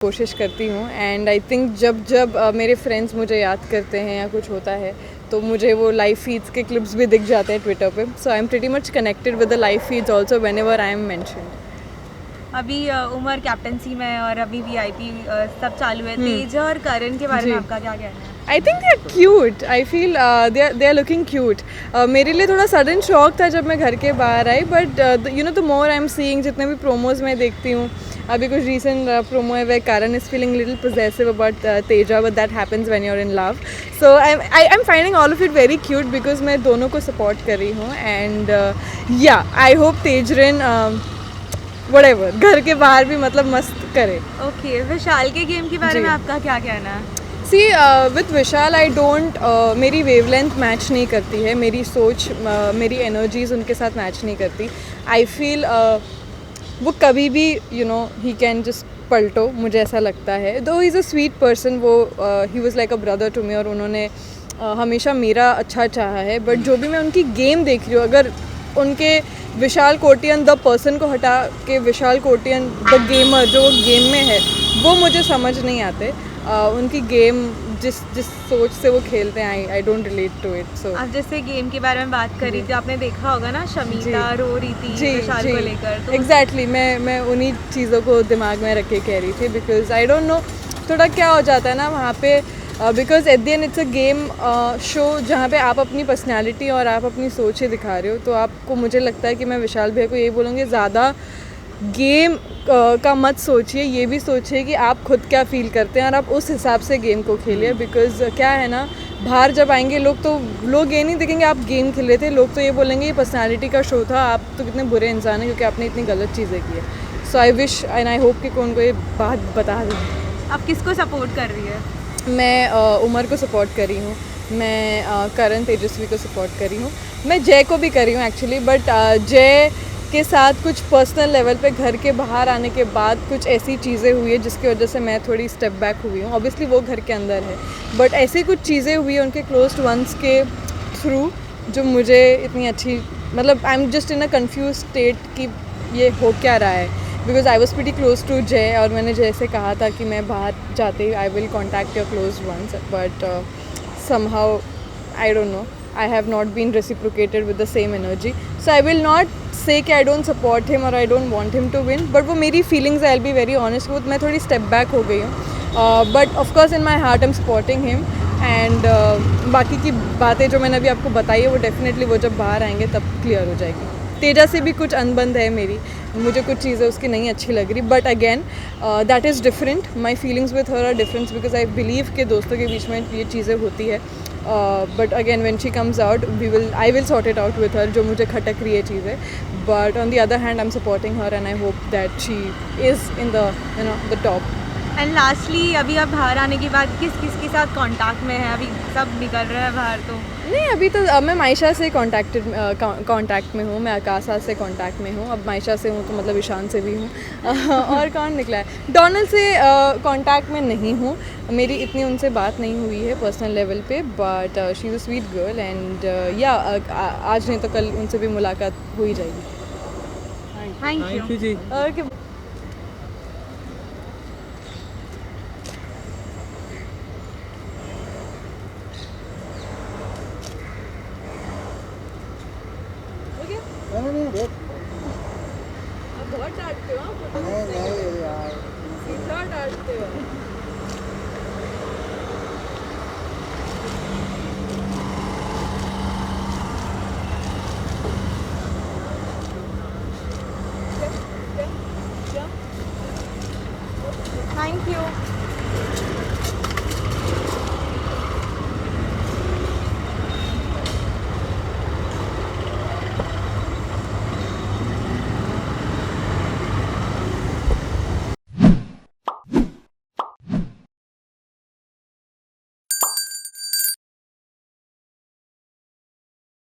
कोशिश करती हूँ एंड आई थिंक जब जब मेरे फ्रेंड्स मुझे याद करते हैं या कुछ होता है तो मुझे वो लाइव फीड्स के क्लिप्स भी दिख जाते हैं ट्विटर पे. So I am pretty much connected with the live feeds also whenever I am mentioned. अभी उमर कैप्टनसी में और अभी वीआईपी सब चालू है. तेज और करण के बारे में आपका क्या कहना है? I think they are cute. I feel they are looking cute. मेरे लिए थोड़ा सडन शॉक था जब मैं घर के बाहर आई, but you know the more I am seeing, जितने भी प्रोमोज में देखती हूँ, अभी कुछ रिसेंट प्रोमो है way Karan is feeling little possessive about Teja, but that happens when you are in love. So I am finding all of it very cute because मैं दोनों को सपोर्ट कर रही हूँ एंड या आई होप तेजरिन व्हाटएवर घर के बाहर भी मतलब मस्त करे. ओके, विशाल के गेम के बारे में आपका क्या कहना है? सी विथ विशाल आई डोंट, मेरी वेवलेंथ मैच नहीं करती है, मेरी सोच मेरी एनर्जीज उनके साथ मैच नहीं करती. आई फील वो कभी भी you know he can just पलटो, मुझे ऐसा लगता है. Though he is a sweet person, वो he was like a brother to me और उन्होंने हमेशा मेरा अच्छा चाहा है. बट जो भी मैं उनकी गेम देख रही हूँ, अगर उनके विशाल कोटियन द पर्सन को हटा के विशाल कोटियन द गेमर जो गेम में है, वो मुझे समझ नहीं आते. उनकी गेम जिस सोच से वो खेलते हैं, I don't relate to it. So आप जैसे गेम के बारे में बात कर रही थी, आपने देखा होगा ना शमीता रो रही थी विशाल को लेकर. तो एग्जैक्टली मैं उन्हीं चीज़ों को दिमाग में रख के कह रही थी बिकॉज आई डोंट नो थोड़ा क्या हो जाता है ना वहाँ पे, because at the end it's a game show जहाँ पे आप अपनी पर्सनैलिटी और आप अपनी सोच ही दिखा रहे हो. तो आपको, मुझे लगता है कि मैं विशाल भैया को यही बोलूँगी, ज़्यादा गेम का मत सोचिए, ये भी सोचिए कि आप खुद क्या फ़ील करते हैं और आप उस हिसाब से गेम को खेलिए. बिकॉज क्या है ना, बाहर जब आएंगे लोग ये नहीं देखेंगे आप गेम खेल रहे थे, लोग तो ये बोलेंगे ये पर्सनालिटी का शो था, आप तो कितने बुरे इंसान हैं क्योंकि आपने इतनी गलत चीज़ें की है. So I wish and I hope कि कौन को ये बात बता दें. आप किसको सपोर्ट कर रही है? मैं उमर को सपोर्ट कर रही हूँ, मैं करण तेजस्वी को सपोर्ट कर रही हूँ, मैं जय को भी कर रही हूँ एक्चुअली. बट जय के साथ कुछ पर्सनल लेवल पे घर के बाहर आने के बाद कुछ ऐसी चीज़ें हुई है जिसकी वजह से मैं थोड़ी स्टेप बैक हुई हूँ. ऑब्वियसली वो घर के अंदर है, बट ऐसी कुछ चीज़ें हुई है उनके क्लोज्ड वंस के थ्रू जो मुझे इतनी अच्छी, मतलब I am just in a confuse state कि ये हो क्या रहा है. Because I was pretty close to Jay और मैंने जय से कहा था कि मैं बाहर जाते ही I will contact your close ones, but somehow I don't know, I have not been reciprocated with the same energy. So I will not say कि I don't support him or I don't want him to win. But वो मेरी feelings है, I'll be very honest. वो मैं थोड़ी step back हो गई हूँ. But of course in my heart I'm supporting him. And बाकी की बातें जो मैंने अभी आपको बताई है वो definitely वो जब बाहर आएंगे तब clear हो जाएगी. तेजा से भी कुछ अनबंद है मेरी, मुझे कुछ चीज़ें उसकी नहीं अच्छी लग रही. But again that is different, my feelings with her are different because I believe के दोस्तों के बीच में ये चीज़ें होती है. But again when she comes out I will sort it out with her, जो मुझे खटक रही है चीज़ें. But on the other hand I am supporting her and I hope that she is in the the top. And lastly, अभी आप बाहर आने के बाद किस के साथ कांटेक्ट में है? अभी सब निकल रहे हैं बाहर तो नहीं, अभी तो मैं मायशा से कांटेक्ट में हूँ, मैं आकाशा से कांटेक्ट में हूँ. अब मायशा से हूँ तो मतलब ईशान से भी हूँ. और कौन निकला है? डोनाल्ड से कांटेक्ट में नहीं हूँ, मेरी इतनी उनसे बात नहीं हुई है पर्सनल लेवल पे. But she is a sweet girl and या आज नहीं तो कल उनसे भी मुलाकात हो ही जाएगी. Thank you ji. ओके. नहीं देख, आप बहुत डांटते हो, नहीं यार, सीधा डांटते हो.